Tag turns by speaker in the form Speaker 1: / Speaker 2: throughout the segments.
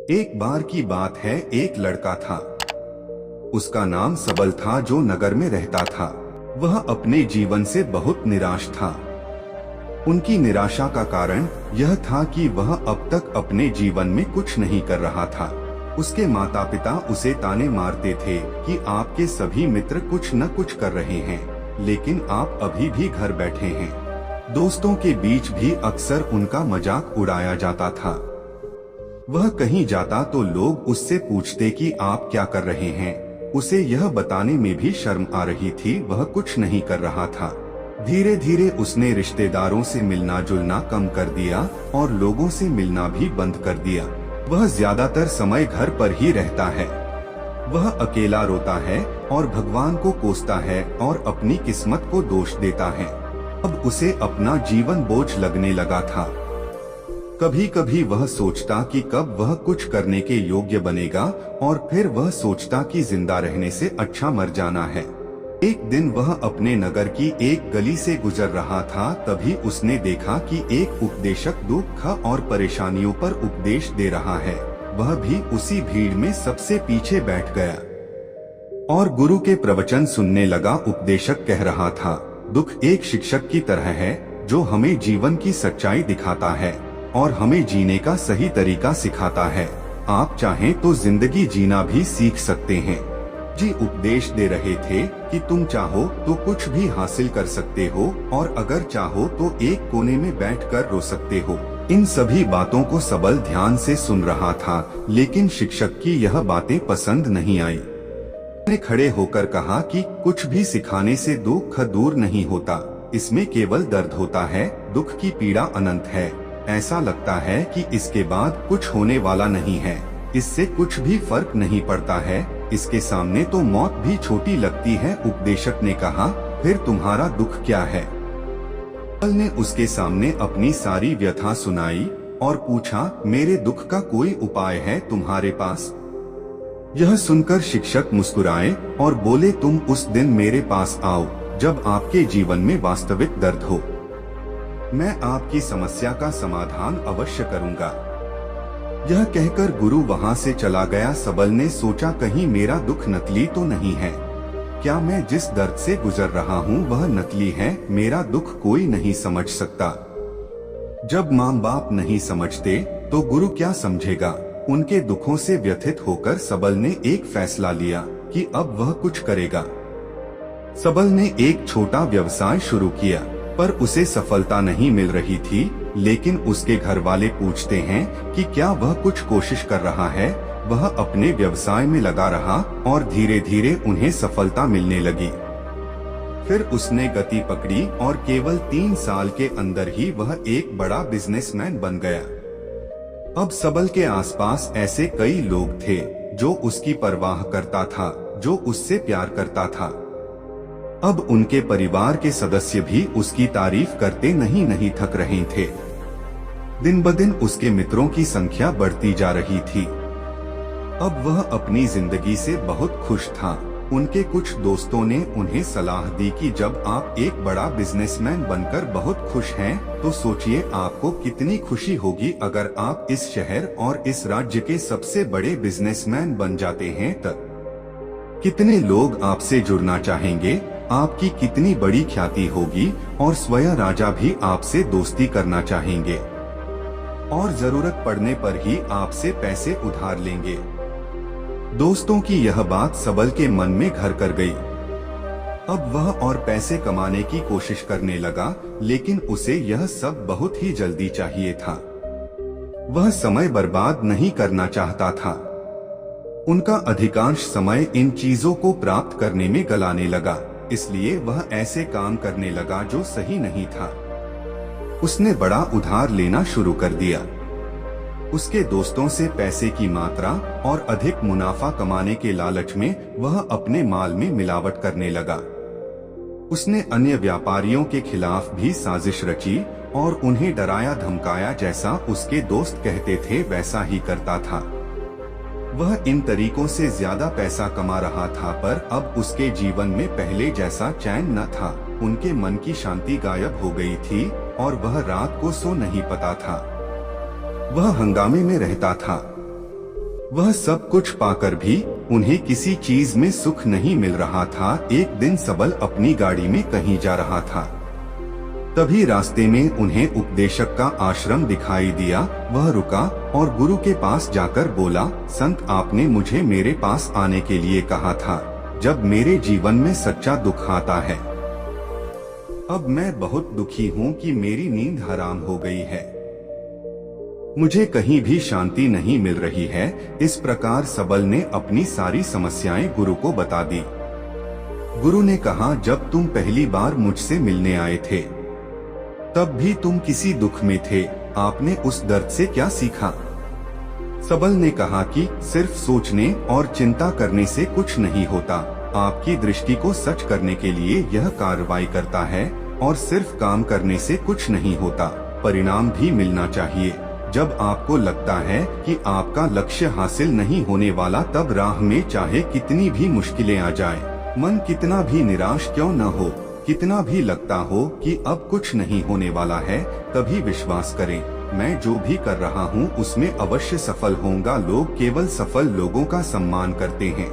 Speaker 1: एक बार की बात है, एक लड़का था। उसका नाम सबल था, जो नगर में रहता था। वह अपने जीवन से बहुत निराश था। उनकी निराशा का कारण यह था कि वह अब तक अपने जीवन में कुछ नहीं कर रहा था। उसके माता पिता उसे ताने मारते थे कि आपके सभी मित्र कुछ न कुछ कर रहे हैं, लेकिन आप अभी भी घर बैठे हैं। दोस्तों के बीच भी अक्सर उनका मजाक उड़ाया जाता था। वह कहीं जाता तो लोग उससे पूछते कि आप क्या कर रहे हैं। उसे यह बताने में भी शर्म आ रही थी, वह कुछ नहीं कर रहा था। धीरे धीरे उसने रिश्तेदारों से मिलना जुलना कम कर दिया और लोगों से मिलना भी बंद कर दिया। वह ज्यादातर समय घर पर ही रहता है। वह अकेला रोता है और भगवान को कोसता है और अपनी किस्मत को दोष देता है। अब उसे अपना जीवन बोझ लगने लगा था। कभी कभी वह सोचता कि कब वह कुछ करने के योग्य बनेगा, और फिर वह सोचता कि जिंदा रहने से अच्छा मर जाना है। एक दिन वह अपने नगर की एक गली से गुजर रहा था, तभी उसने देखा कि एक उपदेशक दुख और परेशानियों पर उपदेश दे रहा है। वह भी उसी भीड़ में सबसे पीछे बैठ गया और गुरु के प्रवचन सुनने लगा। उपदेशक कह रहा था, दुख एक शिक्षक की तरह है जो हमें जीवन की सच्चाई दिखाता है और हमें जीने का सही तरीका सिखाता है। आप चाहें तो जिंदगी जीना भी सीख सकते हैं। जी उपदेश दे रहे थे कि तुम चाहो तो कुछ भी हासिल कर सकते हो और अगर चाहो तो एक कोने में बैठकर रो सकते हो। इन सभी बातों को सबल ध्यान से सुन रहा था, लेकिन शिक्षक की यह बातें पसंद नहीं आई। उसने खड़े होकर कहा कि कुछ भी सिखाने से दुख दूर नहीं होता, इसमें केवल दर्द होता है। दुख की पीड़ा अनंत है। ऐसा लगता है कि इसके बाद कुछ होने वाला नहीं है। इससे कुछ भी फर्क नहीं पड़ता है। इसके सामने तो मौत भी छोटी लगती है। उपदेशक ने कहा, फिर तुम्हारा दुख क्या है? सबल ने उसके सामने अपनी सारी व्यथा सुनाई और पूछा, मेरे दुख का कोई उपाय है तुम्हारे पास? यह सुनकर शिक्षक मुस्कुराए और बोले, तुम उस दिन मेरे पास आओ जब आपके जीवन में वास्तविक दर्द हो। मैं आपकी समस्या का समाधान अवश्य करूंगा। यह कहकर गुरु वहां से चला गया। सबल ने सोचा, कहीं मेरा दुख नकली तो नहीं है? क्या मैं जिस दर्द से गुजर रहा हूँ वह नकली है? मेरा दुख कोई नहीं समझ सकता। जब माँ बाप नहीं समझते तो गुरु क्या समझेगा? उनके दुखों से व्यथित होकर सबल ने एक फैसला लिया कि अब वह कुछ करेगा। सबल ने एक छोटा व्यवसाय शुरू किया, पर उसे सफलता नहीं मिल रही थी। लेकिन उसके घर वाले पूछते हैं कि क्या वह कुछ कोशिश कर रहा है। वह अपने व्यवसाय में लगा रहा और धीरे धीरे उन्हें सफलता मिलने लगी। फिर उसने गति पकड़ी और केवल 3 साल के अंदर ही वह एक बड़ा बिजनेसमैन बन गया। अब सबल के आसपास ऐसे कई लोग थे जो उसकी परवाह करता था, जो उससे प्यार करता था। अब उनके परिवार के सदस्य भी उसकी तारीफ करते नहीं थक रहे थे। दिन ब दिन उसके मित्रों की संख्या बढ़ती जा रही थी। अब वह अपनी जिंदगी से बहुत खुश था। उनके कुछ दोस्तों ने उन्हें सलाह दी कि जब आप एक बड़ा बिजनेसमैन बनकर बहुत खुश हैं, तो सोचिए आपको कितनी खुशी होगी अगर आप इस शहर और इस राज्य के सबसे बड़े बिजनेसमैन बन जाते हैं। तब कितने लोग आपसे जुड़ना चाहेंगे, आपकी कितनी बड़ी ख्याति होगी और स्वयं राजा भी आपसे दोस्ती करना चाहेंगे और जरूरत पड़ने पर ही आपसे पैसे उधार लेंगे। दोस्तों की यह बात सबल के मन में घर कर गई। अब वह और पैसे कमाने की कोशिश करने लगा, लेकिन उसे यह सब बहुत ही जल्दी चाहिए था। वह समय बर्बाद नहीं करना चाहता था। उनका अधिकांश समय इन चीजों को प्राप्त करने में गलाने लगा, इसलिए वह ऐसे काम करने लगा जो सही नहीं था। उसने बड़ा उधार लेना शुरू कर दिया। उसके दोस्तों से पैसे की मात्रा और अधिक मुनाफा कमाने के लालच में वह अपने माल में मिलावट करने लगा। उसने अन्य व्यापारियों के खिलाफ भी साजिश रची और उन्हें डराया धमकाया, जैसा उसके दोस्त कहते थे वैसा ही करता था। वह इन तरीकों से ज्यादा पैसा कमा रहा था, पर अब उसके जीवन में पहले जैसा चैन न था। उनके मन की शांति गायब हो गई थी और वह रात को सो नहीं पाता था। वह हंगामे में रहता था। वह सब कुछ पाकर भी उन्हें किसी चीज में सुख नहीं मिल रहा था। एक दिन सबल अपनी गाड़ी में कहीं जा रहा था। तभी रास्ते में उन्हें उपदेशक का आश्रम दिखाई दिया। वह रुका और गुरु के पास जाकर बोला, संत, आपने मुझे मेरे पास आने के लिए कहा था जब मेरे जीवन में सच्चा दुख आता है। अब मैं बहुत दुखी हूँ कि मेरी नींद हराम हो गई है, मुझे कहीं भी शांति नहीं मिल रही है। इस प्रकार सबल ने अपनी सारी समस्याएं गुरु को बता दी। गुरु ने कहा, जब तुम पहली बार मुझसे मिलने आए थे तब भी तुम किसी दुख में थे, आपने उस दर्द से क्या सीखा? सबल ने कहा कि सिर्फ सोचने और चिंता करने से कुछ नहीं होता। आपकी दृष्टि को सच करने के लिए यह कार्रवाई करता है और सिर्फ काम करने से कुछ नहीं होता, परिणाम भी मिलना चाहिए। जब आपको लगता है कि आपका लक्ष्य हासिल नहीं होने वाला, तब राह में चाहे कितनी भी मुश्किलें आ जाए, मन कितना भी निराश क्यों न हो, कितना भी लगता हो कि अब कुछ नहीं होने वाला है, तभी विश्वास करें, मैं जो भी कर रहा हूँ उसमें अवश्य सफल होऊंगा। लोग केवल सफल लोगों का सम्मान करते हैं।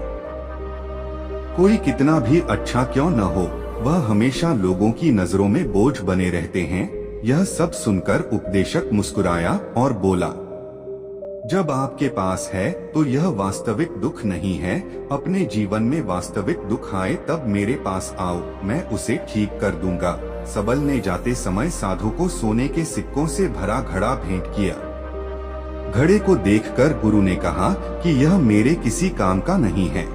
Speaker 1: कोई कितना भी अच्छा क्यों न हो, वह हमेशा लोगों की नजरों में बोझ बने रहते हैं। यह सब सुनकर उपदेशक मुस्कुराया और बोला, जब आपके पास है तो यह वास्तविक दुख नहीं है। अपने जीवन में वास्तविक दुख आए तब मेरे पास आओ, मैं उसे ठीक कर दूंगा। सबल ने जाते समय साधु को सोने के सिक्कों से भरा घड़ा भेंट किया। घड़े को देखकर गुरु ने कहा कि यह मेरे किसी काम का नहीं है,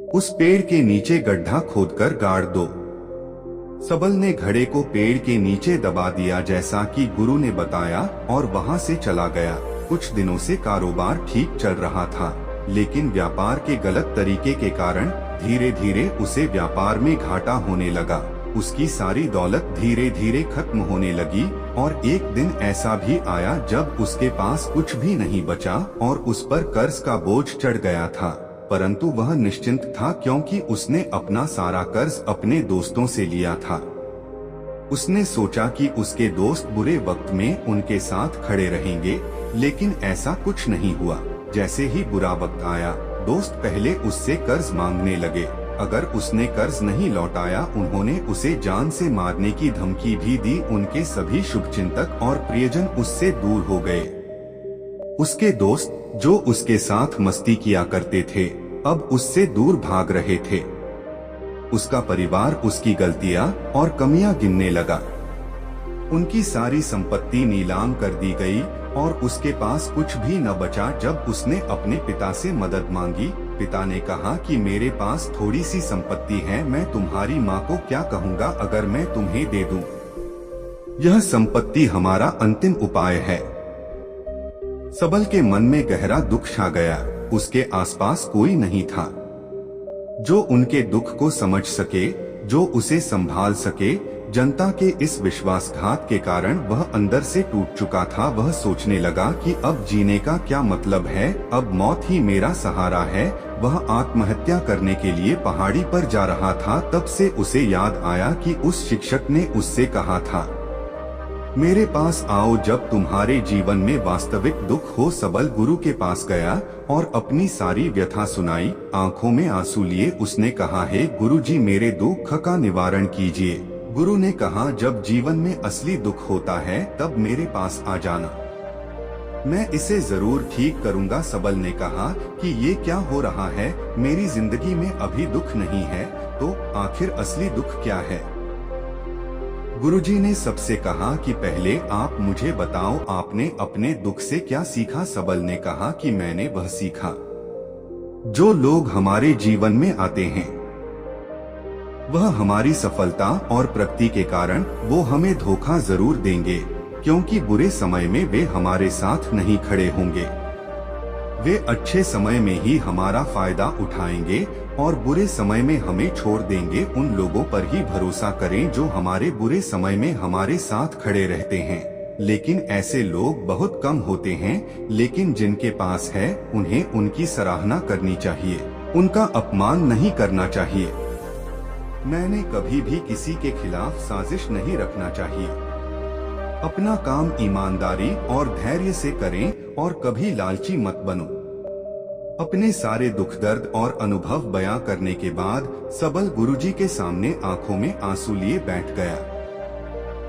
Speaker 1: उस पेड़ के नीचे गड्ढा खोदकर गाड़ दो। सबल ने घड़े को पेड़ के नीचे दबा दिया जैसा कि गुरु ने बताया और वहां से चला गया। कुछ दिनों से कारोबार ठीक चल रहा था, लेकिन व्यापार के गलत तरीके के कारण धीरे धीरे उसे व्यापार में घाटा होने लगा। उसकी सारी दौलत धीरे धीरे खत्म होने लगी और एक दिन ऐसा भी आया जब उसके पास कुछ भी नहीं बचा और उस पर कर्ज का बोझ चढ़ गया था। परंतु वह निश्चिंत था क्योंकि उसने अपना सारा कर्ज अपने दोस्तों से लिया था। उसने सोचा कि उसके दोस्त बुरे वक्त में उनके साथ खड़े रहेंगे, लेकिन ऐसा कुछ नहीं हुआ। जैसे ही बुरा वक्त आया, दोस्त पहले उससे कर्ज मांगने लगे। अगर उसने कर्ज नहीं लौटाया, उन्होंने उसे जान से मारने की धमकी भी दी। उनके सभी शुभचिंतक और प्रियजन उससे दूर हो गए। उसके दोस्त जो उसके साथ मस्ती किया करते थे, अब उससे दूर भाग रहे थे। उसका परिवार उसकी गलतियां और कमियां गिनने लगा। उनकी सारी संपत्ति नीलाम कर दी गई और उसके पास कुछ भी न बचा। जब उसने अपने पिता से मदद मांगी, पिता ने कहा कि मेरे पास थोड़ी सी संपत्ति है, मैं तुम्हारी माँ को क्या कहूँगा अगर मैं तुम्हें दे दूं? यह संपत्ति हमारा अंतिम उपाय है। सबल के मन में गहरा दुख छा गया। उसके आसपास कोई नहीं था जो उनके दुख को समझ सके, जो उसे संभाल सके। जनता के इस विश्वासघात के कारण वह अंदर से टूट चुका था। वह सोचने लगा कि अब जीने का क्या मतलब है, अब मौत ही मेरा सहारा है। वह आत्महत्या करने के लिए पहाड़ी पर जा रहा था। तब से उसे याद आया कि उस शिक्षक ने उससे कहा था, मेरे पास आओ जब तुम्हारे जीवन में वास्तविक दुख हो। सबल गुरु के पास गया और अपनी सारी व्यथा सुनाई। आंखों में आंसू लिए उसने कहा, हे गुरुजी, मेरे दुख का निवारण कीजिए। गुरु ने कहा, जब जीवन में असली दुख होता है तब मेरे पास आ जाना, मैं इसे जरूर ठीक करूंगा। सबल ने कहा कि ये क्या हो रहा है, मेरी जिंदगी में अभी दुख नहीं है, तो आखिर असली दुख क्या है? गुरुजी ने सबसे कहा कि पहले आप मुझे बताओ, आपने अपने दुख से क्या सीखा? सबल ने कहा कि मैंने वह सीखा जो लोग हमारे जीवन में आते हैं, वह हमारी सफलता और प्रगति के कारण वो हमें धोखा जरूर देंगे, क्योंकि बुरे समय में वे हमारे साथ नहीं खड़े होंगे। वे अच्छे समय में ही हमारा फायदा उठाएंगे और बुरे समय में हमें छोड़ देंगे। उन लोगों पर ही भरोसा करें जो हमारे बुरे समय में हमारे साथ खड़े रहते हैं। लेकिन ऐसे लोग बहुत कम होते हैं, लेकिन जिनके पास है उन्हें उनकी सराहना करनी चाहिए, उनका अपमान नहीं करना चाहिए। मैंने कभी भी किसी के खिलाफ साजिश नहीं रखना चाहिए। अपना काम ईमानदारी और धैर्य से करें और कभी लालची मत बनो। अपने सारे दुख दर्द और अनुभव बयां करने के बाद सबल गुरुजी के सामने आंखों में आंसू लिए बैठ गया।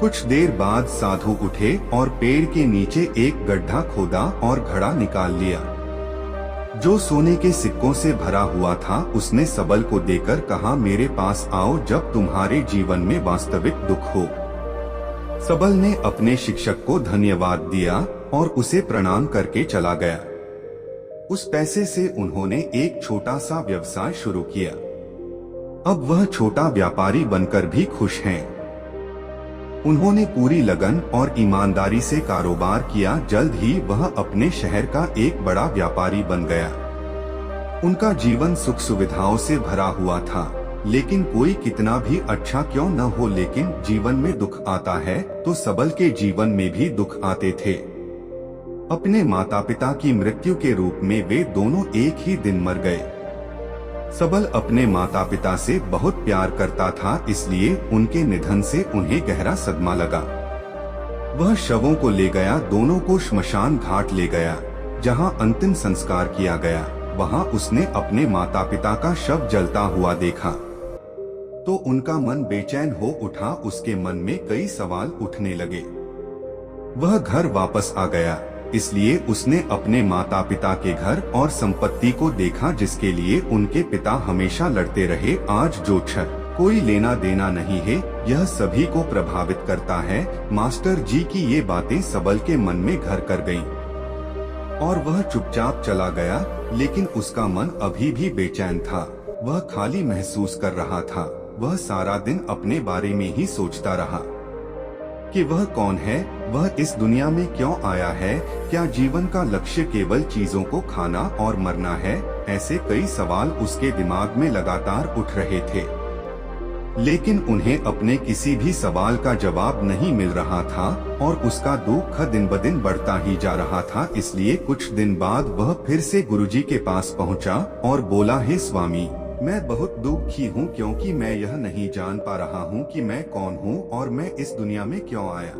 Speaker 1: कुछ देर बाद साधु उठे और पेड़ के नीचे एक गड्ढा खोदा और घड़ा निकाल लिया। जो सोने के सिक्कों से भरा हुआ था उसने सबल को देकर कहा, मेरे पास आओ जब तुम्हारे जीवन में वास्तविक दुख हो। सबल ने अपने शिक्षक को धन्यवाद दिया और उसे प्रणाम करके चला गया। उस पैसे से उन्होंने एक छोटा सा व्यवसाय शुरू किया। अब वह छोटा व्यापारी बनकर भी खुश हैं। उन्होंने पूरी लगन और ईमानदारी से कारोबार किया। जल्द ही वह अपने शहर का एक बड़ा व्यापारी बन गया। उनका जीवन सुख सुविधाओं से भरा हुआ था, लेकिन कोई कितना भी अच्छा क्यों न हो, लेकिन जीवन में दुख आता है तो सबल के जीवन में भी दुख आते थे। अपने माता पिता की मृत्यु के रूप में वे दोनों एक ही दिन मर गए। सबल अपने माता पिता से बहुत प्यार करता था, इसलिए उनके निधन से उन्हें गहरा सदमा लगा। वह शवों को ले गया, दोनों को श्मशान घाट ले गया, जहां अंतिम संस्कार किया गया। वहां उसने अपने माता पिता का शव जलता हुआ देखा तो उनका मन बेचैन हो उठा। उसके मन में कई सवाल उठने लगे। वह घर वापस आ गया, इसलिए उसने अपने माता पिता के घर और संपत्ति को देखा जिसके लिए उनके पिता हमेशा लड़ते रहे। आज जो कोई लेना देना नहीं है, यह सभी को प्रभावित करता है। मास्टर जी की ये बातें सबल के मन में घर कर गईं और वह चुपचाप चला गया, लेकिन उसका मन अभी भी बेचैन था। वह खाली महसूस कर रहा था। वह सारा दिन अपने बारे में ही सोचता रहा कि वह कौन है, वह इस दुनिया में क्यों आया है, क्या जीवन का लक्ष्य केवल चीजों को खाना और मरना है। ऐसे कई सवाल उसके दिमाग में लगातार उठ रहे थे, लेकिन उन्हें अपने किसी भी सवाल का जवाब नहीं मिल रहा था और उसका दुख दिन ब दिन बढ़ता ही जा रहा था। इसलिए कुछ दिन बाद वह फिर से गुरुजी के पास पहुंचा और बोला, हे स्वामी, मैं बहुत दुखी हूँ क्योंकि मैं यह नहीं जान पा रहा हूँ कि मैं कौन हूँ और मैं इस दुनिया में क्यों आया।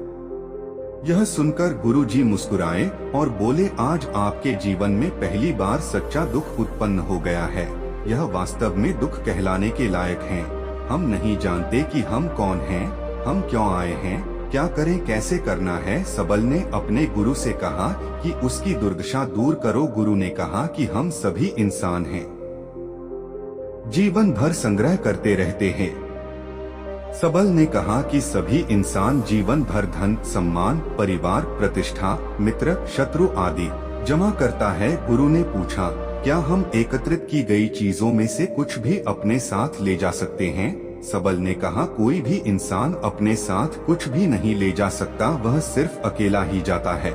Speaker 1: यह सुनकर गुरुजी मुस्कुराए और बोले, आज आपके जीवन में पहली बार सच्चा दुख उत्पन्न हो गया है। यह वास्तव में दुख कहलाने के लायक है। हम नहीं जानते कि हम कौन हैं, हम क्यों आए हैं, क्या करें, कैसे करना है। सबल ने अपने गुरु से कहा कि उसकी दुर्दशा दूर करो। गुरु ने कहा कि हम सभी इंसान हैं, जीवन भर संग्रह करते रहते हैं। सबल ने कहा कि सभी इंसान जीवन भर धन, सम्मान, परिवार, प्रतिष्ठा, मित्र, शत्रु आदि जमा करता है। गुरु ने पूछा, क्या हम एकत्रित की गई चीजों में से कुछ भी अपने साथ ले जा सकते हैं? सबल ने कहा, कोई भी इंसान अपने साथ कुछ भी नहीं ले जा सकता, वह सिर्फ अकेला ही जाता है।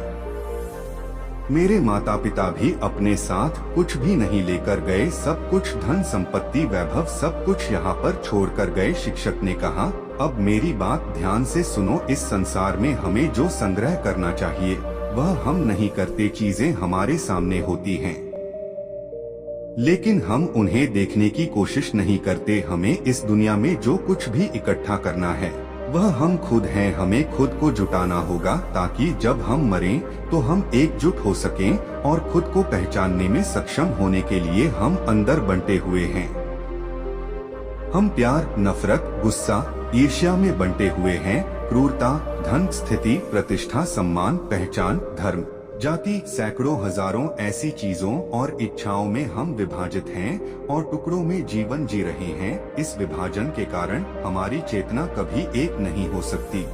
Speaker 1: मेरे माता पिता भी अपने साथ कुछ भी नहीं लेकर गए, सब कुछ धन संपत्ति वैभव सब कुछ यहाँ पर छोड़कर गए। शिक्षक ने कहा, अब मेरी बात ध्यान से सुनो, इस संसार में हमें जो संग्रह करना चाहिए वह हम नहीं करते। चीजें हमारे सामने होती हैं, लेकिन हम उन्हें देखने की कोशिश नहीं करते। हमें इस दुनिया में जो कुछ भी इकट्ठा करना है वह हम खुद हैं। हमें खुद को जुटाना होगा ताकि जब हम मरें तो हम एकजुट हो सकें और खुद को पहचानने में सक्षम होने के लिए हम अंदर बंटे हुए हैं। हम प्यार, नफरत, गुस्सा, ईर्ष्या में बंटे हुए हैं। क्रूरता, धन, स्थिति, प्रतिष्ठा, सम्मान, पहचान, धर्म, जाति, सैकड़ों हजारों ऐसी चीजों और इच्छाओं में हम विभाजित हैं और टुकड़ों में जीवन जी रहे हैं। इस विभाजन के कारण हमारी चेतना कभी एक नहीं हो सकती।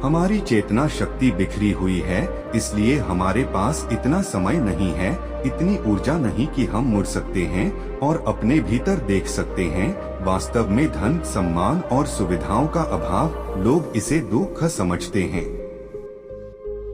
Speaker 1: हमारी चेतना शक्ति बिखरी हुई है, इसलिए हमारे पास इतना समय नहीं है, इतनी ऊर्जा नहीं कि हम मुड़ सकते हैं और अपने भीतर देख सकते हैं। वास्तव में धन, सम्मान और सुविधाओं का अभाव, लोग इसे दुख समझते हैं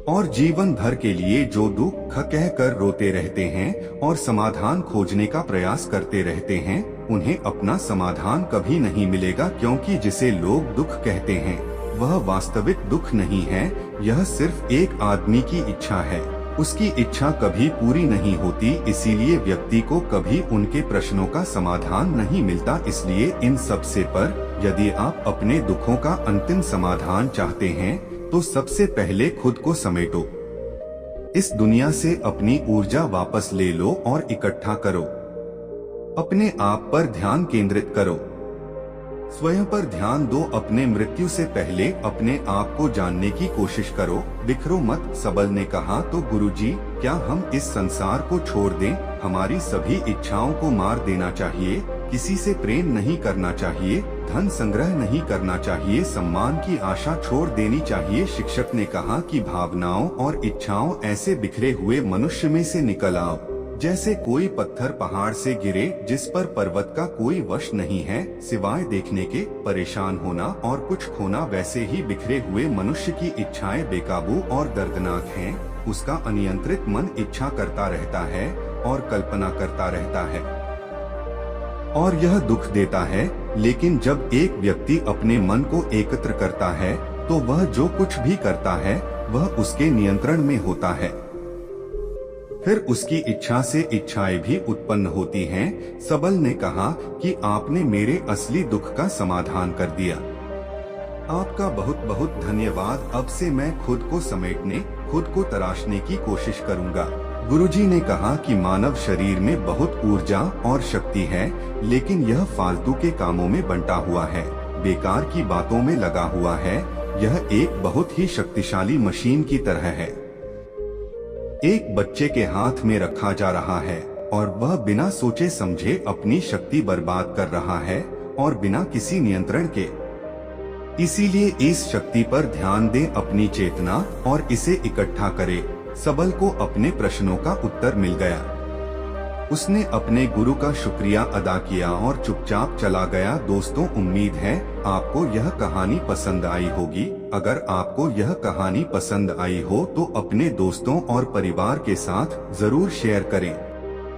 Speaker 1: और जीवन भर के लिए जो दुख कहकर रोते रहते हैं और समाधान खोजने का प्रयास करते रहते हैं, उन्हें अपना समाधान कभी नहीं मिलेगा, क्योंकि जिसे लोग दुख कहते हैं वह वास्तविक दुख नहीं है। यह सिर्फ एक आदमी की इच्छा है, उसकी इच्छा कभी पूरी नहीं होती, इसीलिए व्यक्ति को कभी उनके प्रश्नों का समाधान नहीं मिलता। इसलिए इन सब से पर यदि आप अपने दुखों का अंतिम समाधान चाहते हैं तो सबसे पहले खुद को समेटो। इस दुनिया से अपनी ऊर्जा वापस ले लो और इकट्ठा करो। अपने आप पर ध्यान केंद्रित करो, स्वयं पर ध्यान दो। अपने मृत्यु से पहले अपने आप को जानने की कोशिश करो, बिखरो मत। सबल ने कहा, तो गुरुजी, क्या हम इस संसार को छोड़ दें? हमारी सभी इच्छाओं को मार देना चाहिए, किसी से प्रेम नहीं करना चाहिए, धन संग्रह नहीं करना चाहिए, सम्मान की आशा छोड़ देनी चाहिए। शिक्षक ने कहा कि भावनाओं और इच्छाओं ऐसे बिखरे हुए मनुष्य में से निकल आओ, जैसे कोई पत्थर पहाड़ से गिरे जिस पर पर्वत का कोई वश नहीं है सिवाय देखने के। परेशान होना और कुछ खोना वैसे ही बिखरे हुए मनुष्य की इच्छाएं बेकाबू और दर्दनाक हैं। उसका अनियंत्रित मन इच्छा करता रहता है और कल्पना करता रहता है और यह दुख देता है। लेकिन जब एक व्यक्ति अपने मन को एकत्र करता है तो वह जो कुछ भी करता है वह उसके नियंत्रण में होता है। फिर उसकी इच्छा से इच्छाएं भी उत्पन्न होती हैं। सबल ने कहा कि आपने मेरे असली दुख का समाधान कर दिया। आपका बहुत बहुत धन्यवाद। अब से मैं खुद को समेटने, खुद को तराशने की कोशिश करूंगा। गुरुजी ने कहा कि मानव शरीर में बहुत ऊर्जा और शक्ति है, लेकिन यह फालतू के कामों में बंटा हुआ है, बेकार की बातों में लगा हुआ है। यह एक बहुत ही शक्तिशाली मशीन की तरह है, एक बच्चे के हाथ में रखा जा रहा है और वह बिना सोचे समझे अपनी शक्ति बर्बाद कर रहा है और बिना किसी नियंत्रण के। इसीलिए इस शक्ति पर ध्यान दें, अपनी चेतना, और इसे इकट्ठा करें। सबल को अपने प्रश्नों का उत्तर मिल गया। उसने अपने गुरु का शुक्रिया अदा किया और चुपचाप चला गया। दोस्तों, उम्मीद है आपको यह कहानी पसंद आई होगी। अगर आपको यह कहानी पसंद आई हो तो अपने दोस्तों और परिवार के साथ जरूर शेयर करें।